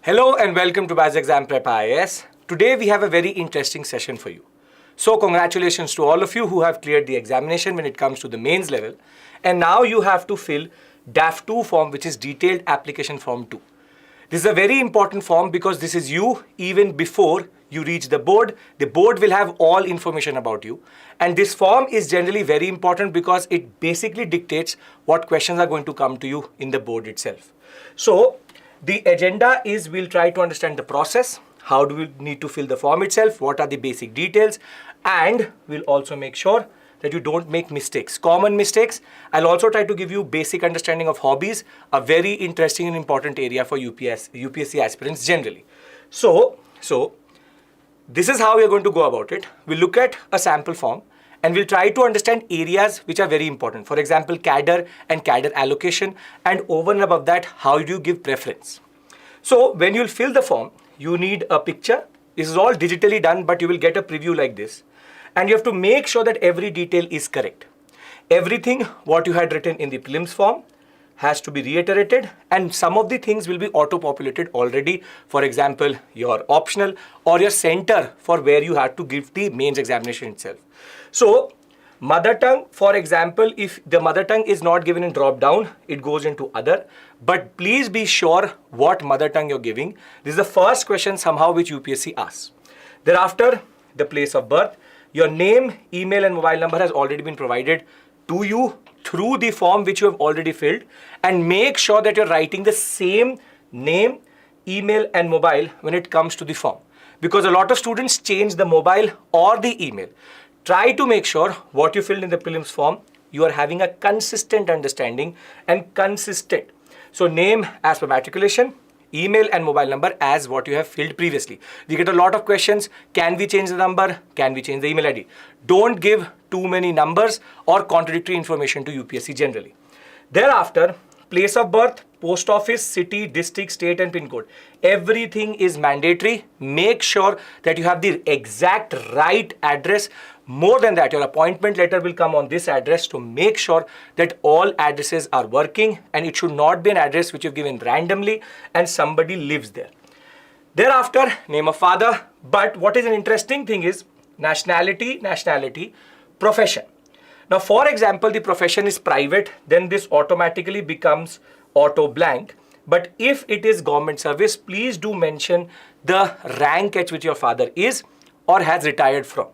Hello and welcome to BYJU'S Exam Prep IAS. Today we have a very interesting session for you. So congratulations to all of you who have cleared the examination when it comes to the mains level. And now you have to fill DAF-II form, which is Detailed Application Form 2. This is a very important form because this is you even before you reach the board. The board will have all information about you. And this form is generally very important because it basically dictates what questions are going to come to you in the board itself. So the agenda is we'll try to understand the process. How do we need to fill the form itself? What are the basic details? And we'll also make sure that you don't make mistakes, common mistakes. I'll also try to give you basic understanding of hobbies, a very interesting and important area for UPSC aspirants generally. So this is how we're going to go about it. We'll look at a sample form and we'll try to understand areas which are very important. For example, cadre and cadre allocation, and over and above that, how do you give preference? So when you'll fill the form, you need a picture. This is all digitally done, but you will get a preview like this. And you have to make sure that every detail is correct. Everything what you had written in the prelims form has to be reiterated, and some of the things will be auto-populated already. For example, your optional or your center for where you had to give the mains examination itself. So mother tongue, for example, if the mother tongue is not given in drop down, it goes into other. But please be sure what mother tongue you're giving. This is the first question somehow which UPSC asks. Thereafter, the place of birth. Your name, email and mobile number has already been provided to you through the form which you have already filled, and make sure that you're writing the same name, email and mobile when it comes to the form, because a lot of students change the mobile or the email. Try to make sure what you filled in the prelims form, you are having a consistent understanding and consistent. So name as per matriculation, email and mobile number as what you have filled previously. We get a lot of questions. Can we change the number? Can we change the email ID? Don't give too many numbers or contradictory information to UPSC generally. Thereafter, place of birth, post office, city, district, state and pin code. Everything is mandatory. Make sure that you have the exact right address. More than that, your appointment letter will come on this address to make sure that all addresses are working, and it should not be an address which you've given randomly and somebody lives there. Thereafter, name of father. But what is an interesting thing is nationality, profession. Now, for example, the profession is private, then this automatically becomes auto blank. But if it is government service, please do mention the rank at which your father is or has retired from.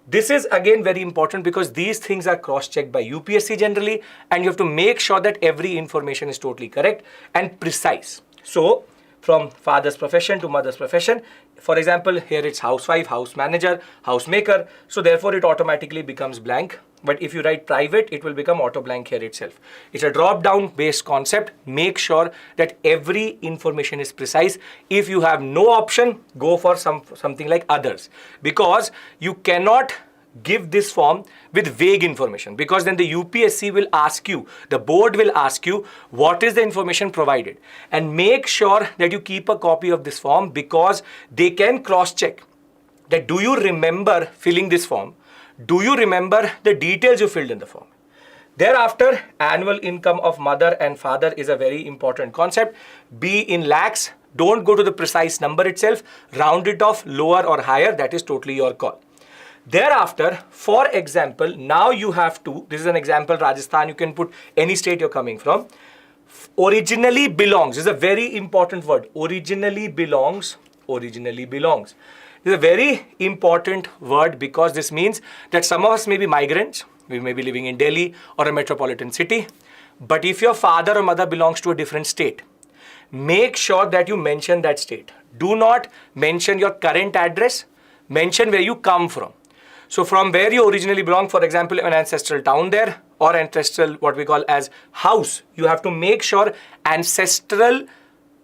This is again very important because these things are cross-checked by UPSC generally, and you have to make sure that every information is totally correct and precise. So from father's profession to mother's profession, for example, here it's housewife, house manager, housemaker. So therefore it automatically becomes blank. But if you write private, it will become auto blank here itself. It's a drop-down based concept. Make sure that every information is precise. If you have no option, go for something like others, because you cannot give this form with vague information, because then the UPSC will ask you, the board will ask you, what is the information provided? And make sure that you keep a copy of this form, because they can cross-check that do you remember filling this form? Do you remember the details you filled in the form? Thereafter, annual income of mother and father is a very important concept. Be in lakhs. Don't go to the precise number itself. Round it off lower or higher. That is totally your call. Thereafter, for example, now you have to, this is an example, Rajasthan, you can put any state you're coming from. Originally belongs, this is a very important word. Originally belongs. This is a very important word because this means that some of us may be migrants. We may be living in Delhi or a metropolitan city. But if your father or mother belongs to a different state, make sure that you mention that state. Do not mention your current address. Mention where you come from. So from where you originally belong, for example, an ancestral town there or ancestral, what we call as house, you have to make sure ancestral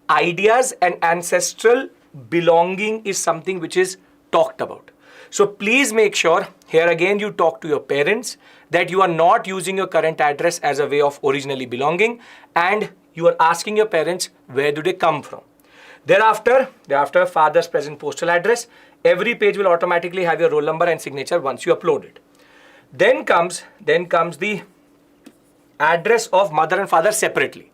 ideas and ancestral belonging is something which is talked about. So please make sure here again you talk to your parents that you are not using your current address as a way of originally belonging, and you are asking your parents where do they come from. Thereafter father's present postal address. Every page will automatically have your roll number and signature once you upload it. Then comes the address of mother and father separately.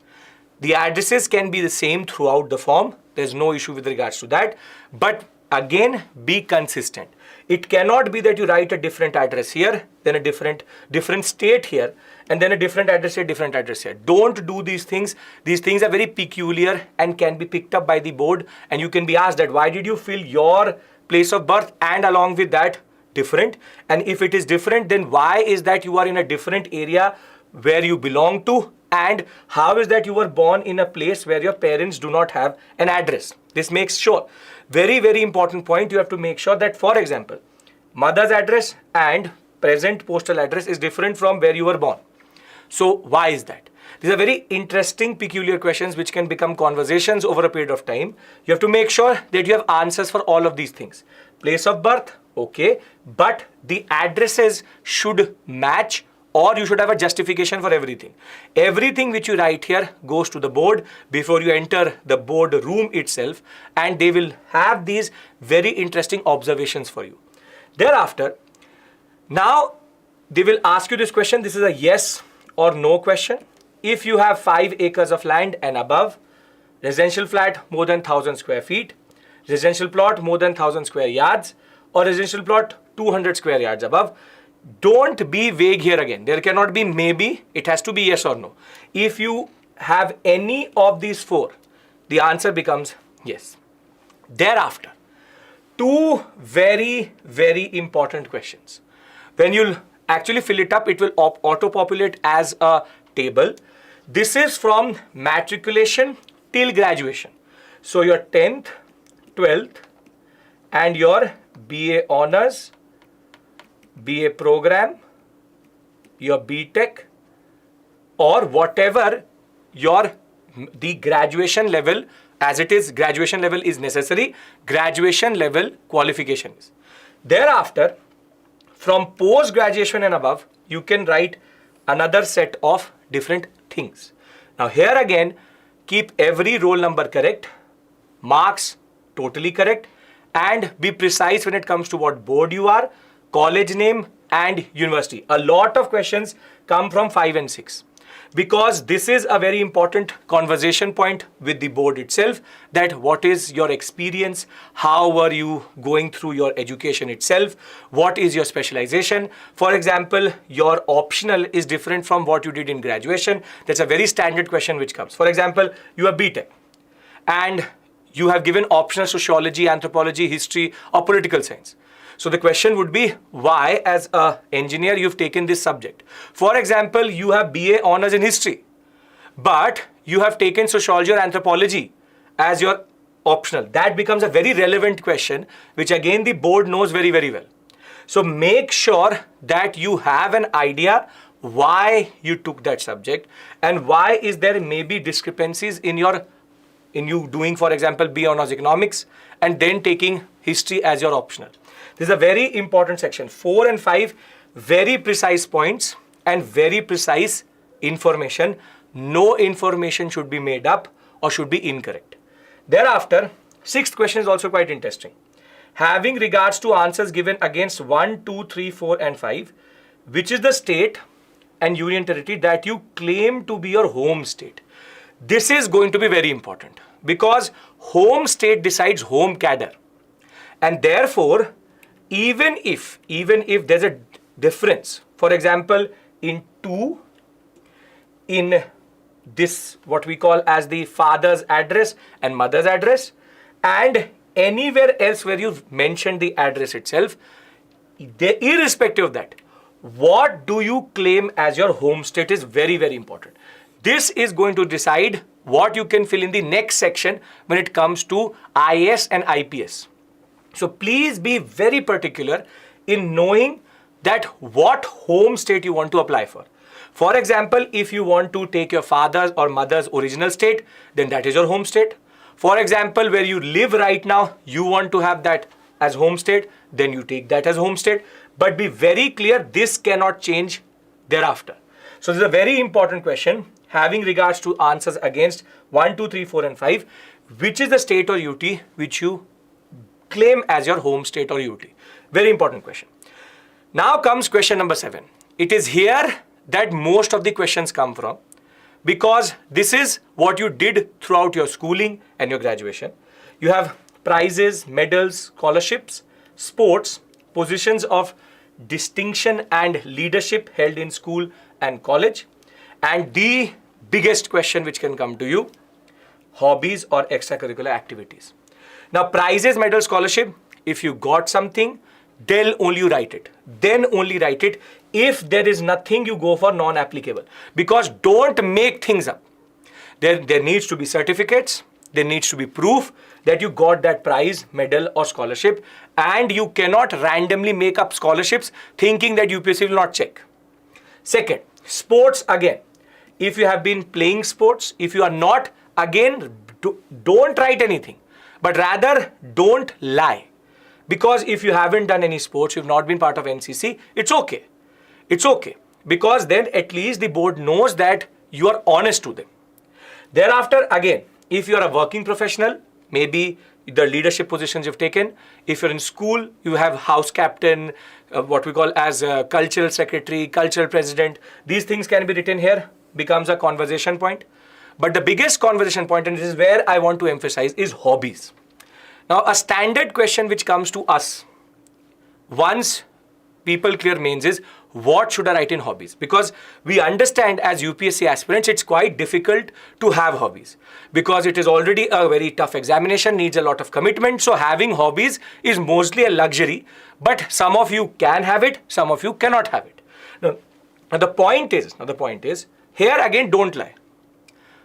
The addresses can be the same throughout the form, There's no issue with regards to that. But again, be consistent. It cannot be that you write a different address here, then a different state here, and then a different address here, Don't do these things. These things are very peculiar and can be picked up by the board, and you can be asked that why did you fill your place of birth and along with that different? And if it is different, then why is that you are in a different area where you belong to? And how is that you were born in a place where your parents do not have an address? This makes sure. Very, very important point. You have to make sure that, for example, mother's address and present postal address is different from where you were born. So why is that? These are very interesting, peculiar questions which can become conversations over a period of time. You have to make sure that you have answers for all of these things. Place of birth, okay, but the addresses should match, or you should have a justification for everything. Everything which you write here goes to the board before you enter the board room itself, and they will have these very interesting observations for you. Thereafter, now they will ask you this question. This is a yes or no question. If you have 5 acres of land and above, residential flat more than 1,000 square feet, residential plot more than 1,000 square yards, or residential plot 200 square yards above, don't be vague here again. There cannot be maybe, it has to be yes or no. If you have any of these 4, the answer becomes yes. Thereafter, 2 very, very important questions. When you'll actually fill it up, it will auto-populate as a table. This is from matriculation till graduation. So your 10th, 12th, and your BA Honors, BA program, your BTech, or whatever the graduation level, as it is, graduation level is necessary, graduation level qualification is. Thereafter, from post-graduation and above, you can write another set of different things. Now here again, keep every roll number correct, marks totally correct, and be precise when it comes to what board you are, college name, and university. A lot of questions come from 5 and 6. Because this is a very important conversation point with the board itself, that what is your experience, how were you going through your education itself, what is your specialization. For example, your optional is different from what you did in graduation. That's a very standard question which comes. For example, you are BTech and you have given optional sociology, anthropology, history, or political science. So the question would be, why as an engineer you've taken this subject? For example, you have BA Honors in history, but you have taken sociology or anthropology as your optional. That becomes a very relevant question, which again the board knows very, very well. So make sure that you have an idea why you took that subject and why is there maybe discrepancies in you doing, for example, BA Honors economics and then taking history as your optional. This is a very important section. 4 and 5, very precise points and very precise information. No information should be made up or should be incorrect. Thereafter, 6th question is also quite interesting. Having regards to answers given against 1, 2, 3, 4 and 5, which is the state and union territory that you claim to be your home state? This is going to be very important because home state decides home cadre. And therefore, even if there's a difference, for example, in this what we call as the father's address and mother's address, and anywhere else where you've mentioned the address itself, irrespective of that, what do you claim as your home state is very, very important. This is going to decide what you can fill in the next section when it comes to IAS and IPS. So please be very particular in knowing that what home state you want to apply for. For example, if you want to take your father's or mother's original state, then that is your home state. For example, where you live right now, you want to have that as home state, then you take that as home state. But be very clear, this cannot change thereafter. So this is a very important question having regards to answers against 1, 2, 3, 4 and 5. Which is the state or UT which you claim as your home state or UT? Very important question. Now comes question number 7. It is here that most of the questions come from because this is what you did throughout your schooling and your graduation. You have prizes, medals, scholarships, sports, positions of distinction and leadership held in school and college, and the biggest question which can come to you, hobbies or extracurricular activities. Now, prizes, medal, scholarship, if you got something, then only you write it. Then only write it. If there is nothing, you go for non-applicable. Because don't make things up. There needs to be certificates. There needs to be proof that you got that prize, medal or scholarship. And you cannot randomly make up scholarships thinking that UPSC will not check. Second, sports again. If you have been playing sports, if you are not, again, don't write anything. But rather, don't lie. Because if you haven't done any sports, you've not been part of NCC, it's okay. It's okay. Because then at least the board knows that you are honest to them. Thereafter, again, if you are a working professional, maybe the leadership positions you've taken. If you're in school, you have house captain, what we call as a cultural secretary, cultural president. These things can be written here, becomes a conversation point. But the biggest conversation point, and this is where I want to emphasize, is hobbies. Now, a standard question which comes to us once people clear mains is, what should I write in hobbies? Because we understand as UPSC aspirants, it's quite difficult to have hobbies because it is already a very tough examination, needs a lot of commitment. So having hobbies is mostly a luxury, but some of you can have it, some of you cannot have it. Now the point is, here again, don't lie.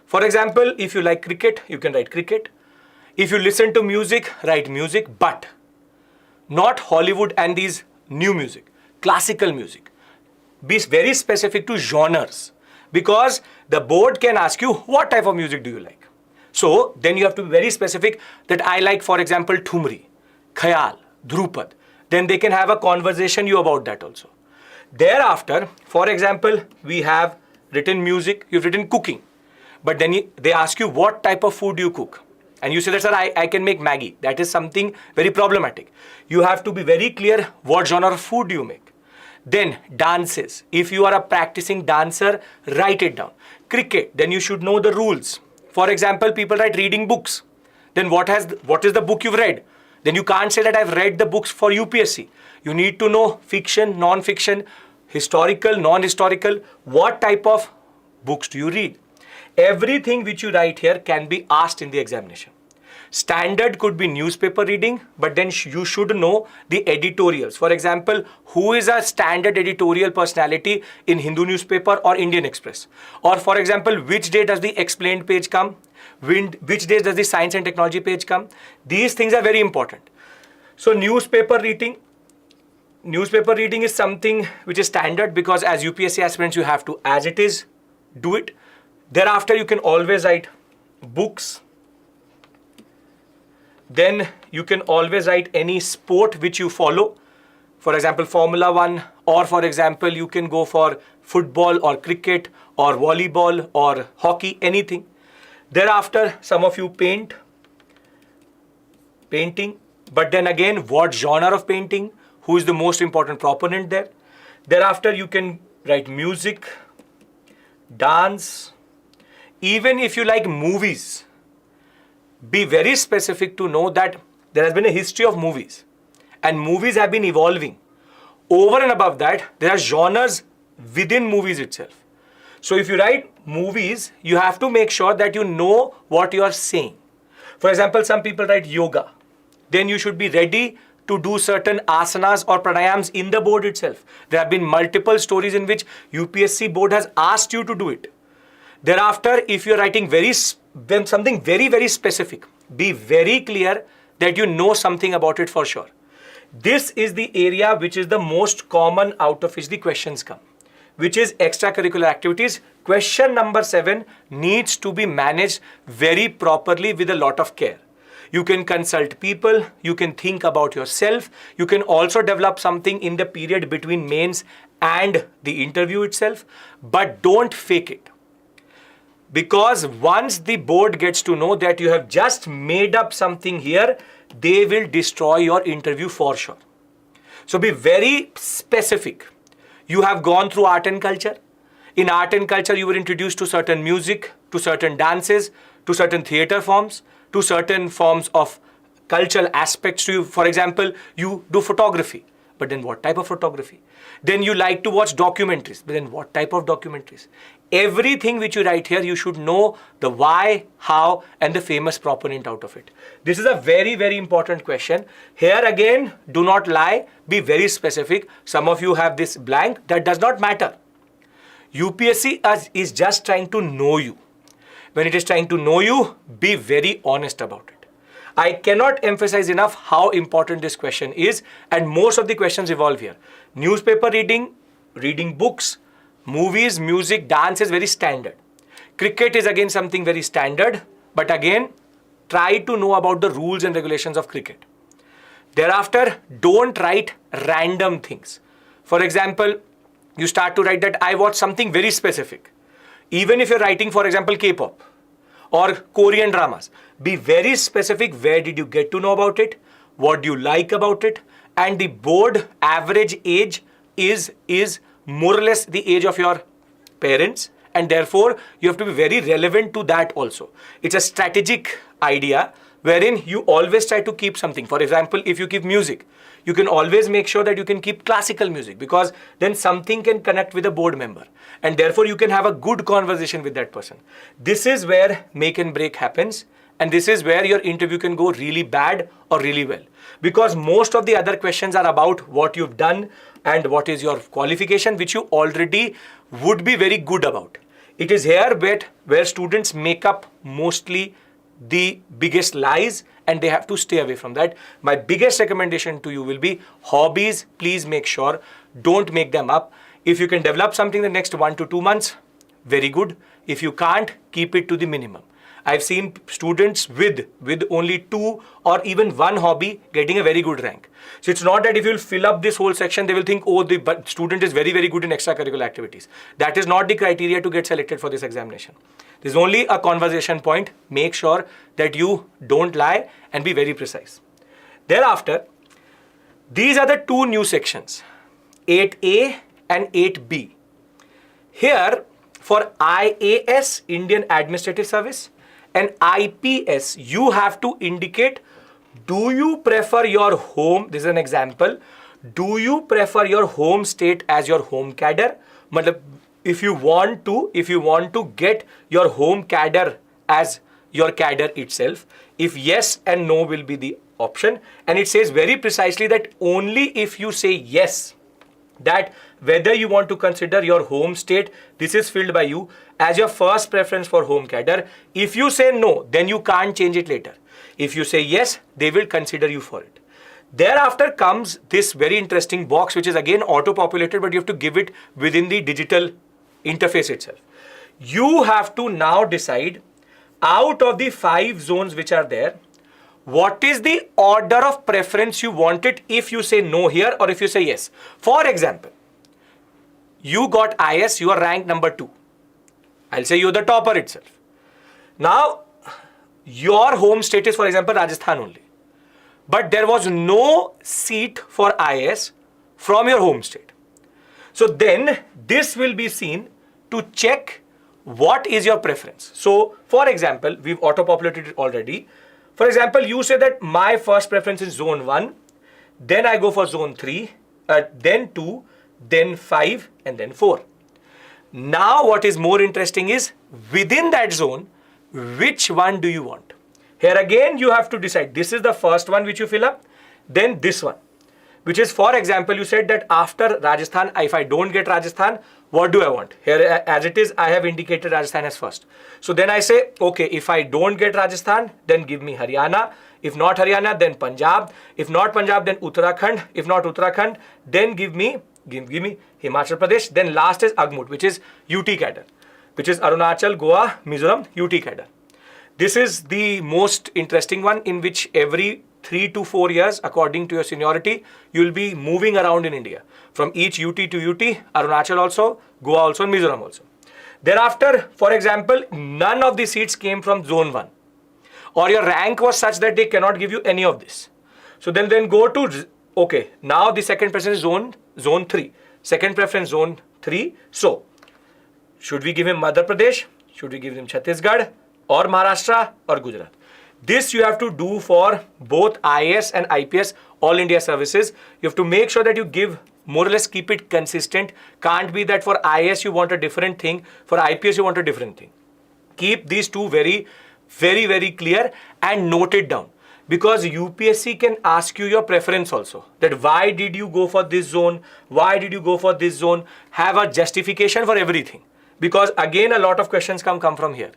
For example, if you like cricket, you can write cricket. If you listen to music, write music, but not Hollywood and these new music, classical music. Be very specific to genres because the board can ask you what type of music do you like. So then you have to be very specific that I like, for example, Thumri, Khayal, Dhrupad. Then they can have a conversation you about that also. Thereafter, for example, we have written music, you've written cooking. But then they ask you what type of food you cook. And you say that, sir, I can make Maggi. That is something very problematic. You have to be very clear what genre of food you make. Then dances. If you are a practicing dancer, write it down. Cricket, then you should know the rules. For example, people write reading books. Then what is the book you've read? Then you can't say that I've read the books for UPSC. You need to know fiction, non-fiction, historical, non-historical. What type of books do you read? Everything which you write here can be asked in the examination. Standard could be newspaper reading, but then you should know the editorials. For example, who is a standard editorial personality in Hindu newspaper or Indian Express? Or for example, which day does the explained page come? Which days does the science and technology page come? These things are very important. So newspaper reading is something which is standard because as UPSC aspirants, you have to, as it is, do it. Thereafter, you can always write books. Then you can always write any sport which you follow. For example, Formula 1, or for example, you can go for football or cricket or volleyball or hockey, anything. Thereafter, some of you painting. But then again, what genre of painting? Who is the most important proponent there? Thereafter, you can write music, dance. Even if you like movies, be very specific to know that there has been a history of movies and movies have been evolving. Over and above that, there are genres within movies itself. So if you write movies, you have to make sure that you know what you are saying. For example, some people write yoga. Then you should be ready to do certain asanas or pranayams in the board itself. There have been multiple stories in which UPSC board has asked you to do it. Thereafter, if you're writing something very, very specific, be very clear that you know something about it for sure. This is the area which is the most common out of which the questions come, which is extracurricular activities. Question number 7 needs to be managed very properly with a lot of care. You can consult people, you can think about yourself, you can also develop something in the period between mains and the interview itself, but don't fake it. Because once the board gets to know that you have just made up something here, they will destroy your interview for sure. So be very specific. You have gone through art and culture. In art and culture, you were introduced to certain music, to certain dances, to certain theater forms, to certain forms of cultural aspects to you. For example, you do photography, but then what type of photography? Then you like to watch documentaries, but then what type of documentaries? Everything which you write here, you should know the why, how, and the famous proponent out of it. This is a very, very important question. Here again, do not lie, be very specific. Some of you have this blank, that does not matter. UPSC is just trying to know you. When it is trying to know you, be very honest about it. I cannot emphasize enough how important this question is, and most of the questions evolve here. Newspaper reading, reading books, movies, music, dance is very standard. Cricket is again something very standard, but again, try to know about the rules and regulations of cricket. Thereafter, don't write random things. For example, you start to write that I watch something very specific. Even if you're writing, for example, K-pop or Korean dramas, be very specific. Where did you get to know about it? What do you like about it? And the board average age is more or less the age of your parents, and therefore you have to be very relevant to that also. It's a strategic idea wherein you always try to keep something. For example, if you keep music, you can always make sure that you can keep classical music, because then something can connect with a board member, and therefore you can have a good conversation with that person. This is where make and break happens, and this is where your interview can go really bad or really well, because most of the other questions are about what you've done and what is your qualification, which you already would be very good about. It is here where students make up mostly the biggest lies, and they have to stay away from that. My biggest recommendation to you will be hobbies. Please make sure, don't make them up. If you can develop something in the next 1 to 2 months, very good. If you can't, keep it to the minimum. I've seen students with only 2 or even 1 hobby getting a very good rank. So it's not that if you'll fill up this whole section, they will think, oh, the student is very, very good in extracurricular activities. That is not the criteria to get selected for this examination. This is only a conversation point. Make sure that you don't lie and be very precise. Thereafter, these are the 2 new sections, 8A and 8B. Here, for IAS, Indian Administrative Service, and IPS, you have to indicate, do you prefer your home, this is an example, do you prefer your home state as your home cadre? If you want to get your home cadre as your cadre itself, if yes and no will be the option, and it says very precisely that only if you say yes, that whether you want to consider your home state, this is filled by you as your first preference for home cadre. If you say no, then you can't change it later. If you say yes, they will consider you for it. Thereafter comes this very interesting box, which is again auto-populated, but you have to give it within the digital interface itself. You have to now decide, out of the 5 zones which are there, what is the order of preference you want it if you say no here or if you say yes. For example, you got IS, you are ranked number 2. I'll say you're the topper itself. Now, your home state is, for example, Rajasthan only. But there was no seat for IS from your home state. So then this will be seen to check what is your preference. So for example, we've auto-populated it already. For example, you say that my first preference is zone 1, then I go for zone 3, then 2, then 5, and then 4. Now what is more interesting is, within that zone, which one do you want? Here again, you have to decide. This is the first one which you fill up, then this one, which is, for example, you said that after Rajasthan, if I don't get Rajasthan, what do I want? Here, as it is, I have indicated Rajasthan as first. So then I say, okay, if I don't get Rajasthan, then give me Haryana. If not Haryana, then Punjab. If not Punjab, then Uttarakhand. If not Uttarakhand, then give me Himachal Pradesh. Then last is Agmut, which is UT cadre, which is Arunachal, Goa, Mizoram, UT cadre. This is the most interesting one, in which every 3 to 4 years, according to your seniority, you will be moving around in India. From each UT to UT, Arunachal also, Goa also, and Mizoram also. Thereafter, for example, none of the seats came from zone 1. Or your rank was such that they cannot give you any of this. So then go to, okay, now the second preference is zone 3. Second preference zone 3. So, should we give him Madhya Pradesh? Should we give him Chhattisgarh? Or Maharashtra or Gujarat? This you have to do for both IAS and IPS, All India Services. You have to make sure that you give, more or less keep it consistent. Can't be that for IAS you want a different thing, for IPS you want a different thing. Keep these two very, very clear and note it down. Because UPSC can ask you your preference also. That why did you go for this zone? Why did you go for this zone? Have a justification for everything. Because again, a lot of questions come from here.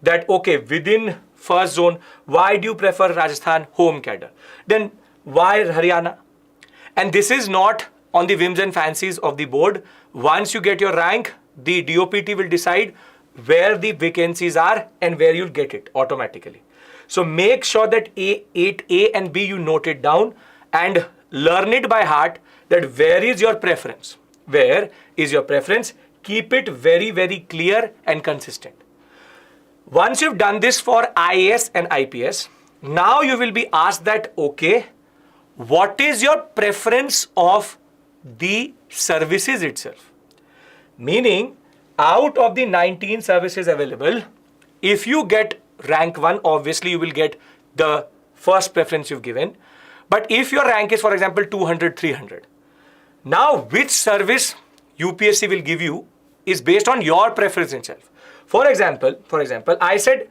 That okay, within first zone, why do you prefer Rajasthan home cadre? Then why Haryana? And this is not on the whims and fancies of the board. Once you get your rank, the DOPT will decide where the vacancies are and where you'll get it automatically. So make sure that 8A and B you note it down and learn it by heart, that where is your preference? Where is your preference? Keep it very clear and consistent. Once you've done this for IAS and IPS, now you will be asked that, okay, what is your preference of the services itself? Meaning, out of the 19 services available, if you get rank 1, obviously you will get the first preference you've given. But if your rank is, for example, 200, 300, now which service UPSC will give you is based on your preference itself. For example, I said,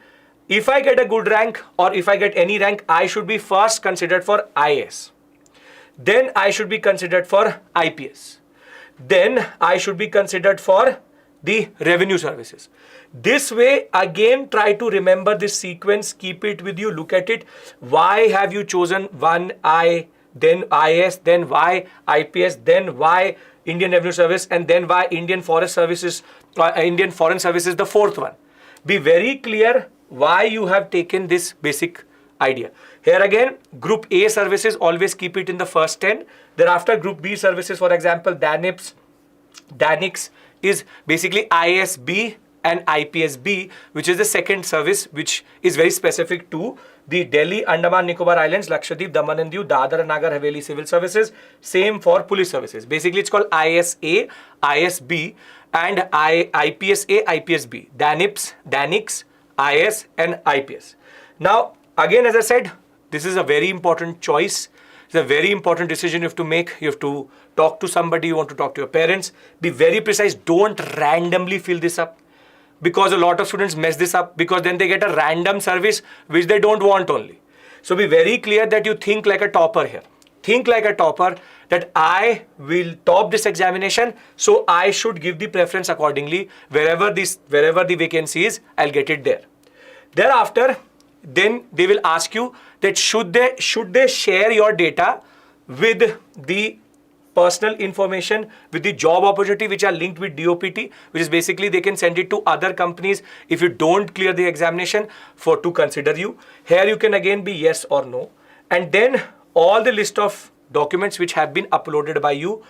if I get a good rank or if I get any rank, I should be first considered for IAS. Then I should be considered for IPS. Then I should be considered for the revenue services. This way, again, try to remember this sequence, keep it with you, look at it. Why have you chosen one I, then IAS, then why IPS, then why Indian Revenue Service, and then why Indian Forest Services, Indian Foreign Services, the fourth one. Be very clear why you have taken this basic idea. Here again, Group A services, always keep it in the first 10. Thereafter, Group B services, for example, DANIX is basically ISB and IPSB, which is the second service, which is very specific to the Delhi, Andaman, Nicobar Islands, Lakshadweep, Daman and Diu, Dadar and Nagar Haveli Civil Services. Same for police services. Basically, it's called ISA, ISB and IPSA, IPSB. DANIX, IS and IPS. Now, again, as I said, this is a very important choice. It's a very important decision you have to make. You have to talk to somebody. You want to talk to your parents. Be very precise. Don't randomly fill this up. Because a lot of students mess this up, because then they get a random service which they don't want only. So be very clear that you think like a topper here. Think like a topper, that I will top this examination, so I should give the preference accordingly. Wherever the vacancy is, I'll get it there. Thereafter, then they will ask you that should they share your data with the personal information, with the job opportunity which are linked with DOPT, which is basically they can send it to other companies if you don't clear the examination to consider you. Here you can again be yes or no. And then all the list of documents which have been uploaded by you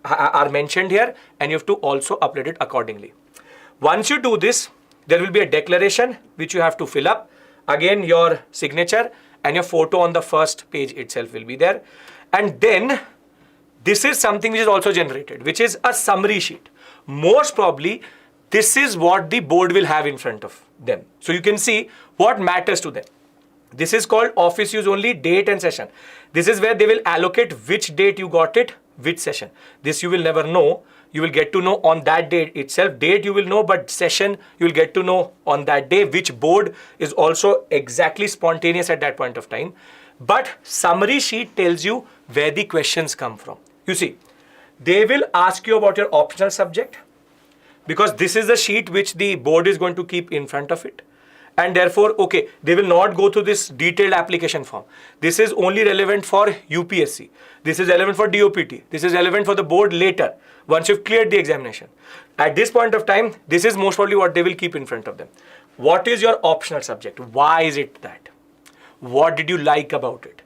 are mentioned here, and you have to also upload it accordingly. Once you do this, there will be a declaration which you have to fill up. Again, your signature and your photo on the first page itself will be there. And then this is something which is also generated, which is a summary sheet. Most probably, this is what the board will have in front of them. So you can see what matters to them. This is called office use only, date and session. This is where they will allocate which date you got it, which session. This you will never know. You will get to know on that date itself. Date you will know, but session you will get to know on that day, which board is also exactly spontaneous at that point of time. But summary sheet tells you where the questions come from. You see, they will ask you about your optional subject, because this is the sheet which the board is going to keep in front of it. And therefore, okay, they will not go through this detailed application form. This is only relevant for UPSC. This is relevant for DOPT. This is relevant for the board later, once you've cleared the examination. At this point of time, this is most probably what they will keep in front of them. What is your optional subject? Why is it that? What did you like about it?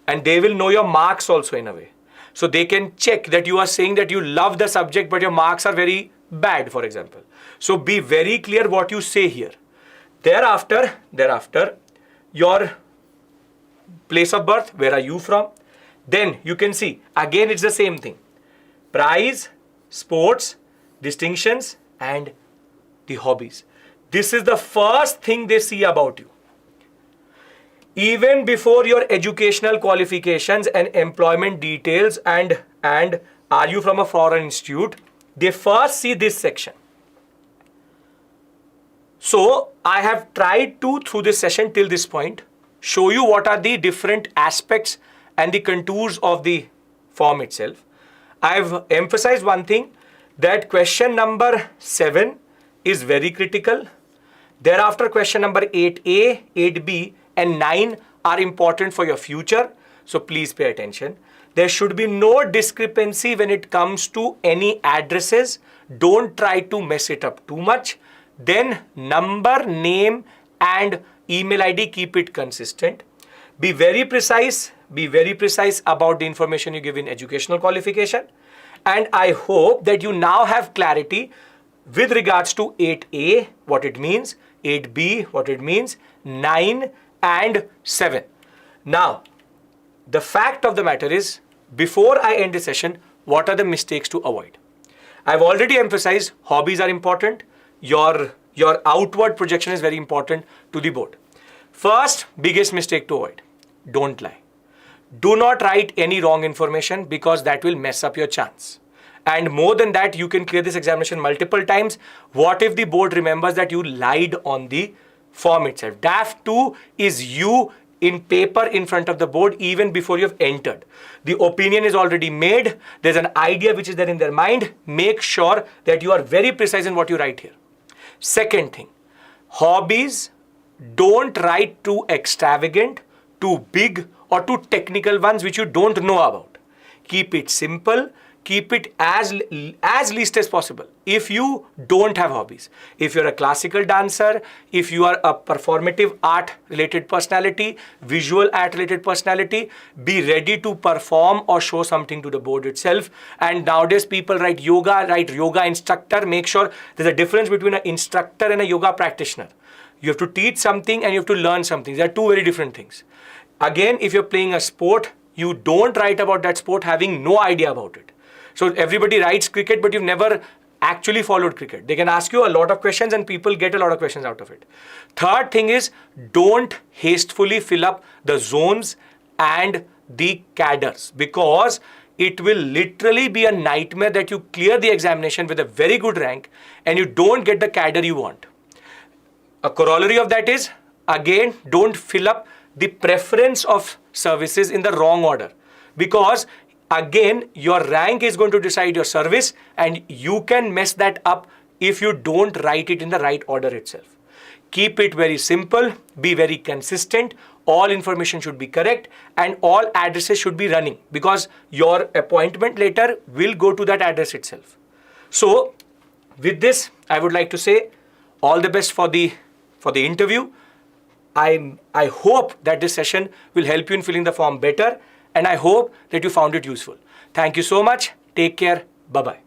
And they will know your marks also in a way. So they can check that you are saying that you love the subject, but your marks are very bad, for example. So be very clear what you say here. Thereafter, your place of birth, where are you from? Then you can see, again, it's the same thing. Prize, sports, distinctions, and the hobbies. This is the first thing they see about you. even before your educational qualifications and employment details and are you from a foreign institute, they first see this section. So I have tried to, through this session till this point, show you what are the different aspects and the contours of the form itself. I've emphasized one thing, that question number 7 is very critical. Thereafter question number 8A, 8B and 9 are important for your future. So please pay attention. There should be no discrepancy when it comes to any addresses. Don't try to mess it up too much. Then number, name and email ID, keep it consistent. Be very precise about the information you give in educational qualification. And I hope that you now have clarity with regards to 8A, what it means, 8B, what it means, 9 and 7. Now, the fact of the matter is, before I end the session, what are the mistakes to avoid? I've already emphasized hobbies are important. Your outward projection is very important to the board. First, biggest mistake to avoid, don't lie. Do not write any wrong information because that will mess up your chance. And more than that, you can clear this examination multiple times. What if the board remembers that you lied on the form itself? DAF-II is you in paper in front of the board even before you have entered. The opinion is already made. There's an idea which is there in their mind. Make sure that you are very precise in what you write here. Second thing, hobbies, don't write too extravagant, too big or too technical ones which you don't know about. Keep it simple. Keep it as least as possible. If you don't have hobbies, if you're a classical dancer, if you are a performative art related personality, visual art related personality, be ready to perform or show something to the board itself. And nowadays people write yoga instructor. Make sure there's a difference between an instructor and a yoga practitioner. You have to teach something and you have to learn something. They are two very different things. Again, if you're playing a sport, you don't write about that sport having no idea about it. So everybody writes cricket, but you've never actually followed cricket. They can ask you a lot of questions and people get a lot of questions out of it. Third thing is, don't hastily fill up the zones and the cadres because it will literally be a nightmare that you clear the examination with a very good rank and you don't get the cadre you want. A corollary of that is, again, don't fill up the preference of services in the wrong order because again, your rank is going to decide your service and you can mess that up if you don't write it in the right order itself. Keep it very simple, be very consistent, all information should be correct and all addresses should be running because your appointment letter will go to that address itself. So with this, I would like to say all the best for the interview. I hope that this session will help you in filling the form better. And I hope that you found it useful. Thank you so much. Take care. Bye-bye.